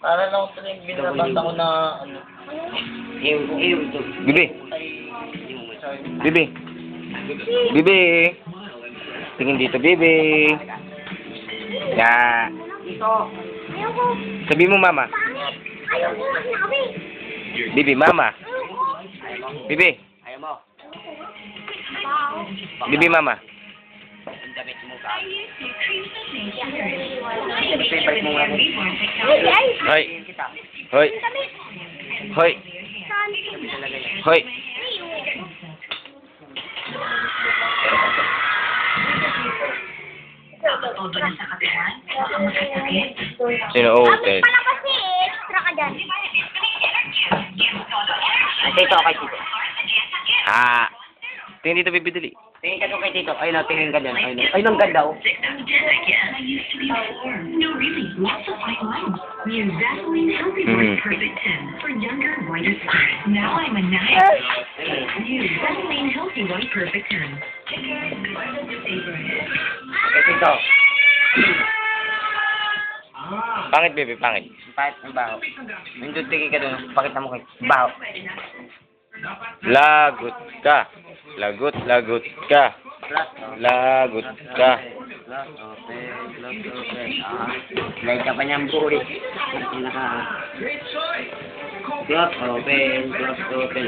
Para lang ito yung binabasa ko na ano. Bibi. Bibi. Bibi. Tingin dito, Bibi. Ya. Sabi mo, mama. Bibi, mama. Bibi. Ayaw mo. Bibi, mama. Ang damit mo ka. Hoy. Hoy. Hoy. Hoy. Sino? Oh, okay. Pala kasi extra ka dyan. Tito, kay Tito. Ah. Tingin dito, Bibi, dali. Tingin ka to kay Tito. Ayun na, tingin ka dyan. Ayun ang ganda, oh. No, really, lots of white lines. New Vaseline Healthy White Perfect 10 for younger, whiter skin. Now I'm a nice. New Vaseline Healthy White Perfect 10. Kay Tito. Pangit, Bibi, pangit. Pahit ng baho. Nandun, tingin ka doon. Pakita mo kay baho. Lagot ka. Lagot, lagot ka. Lagot ka. Lahat ka pa niyang buhay. Clock open, clock open.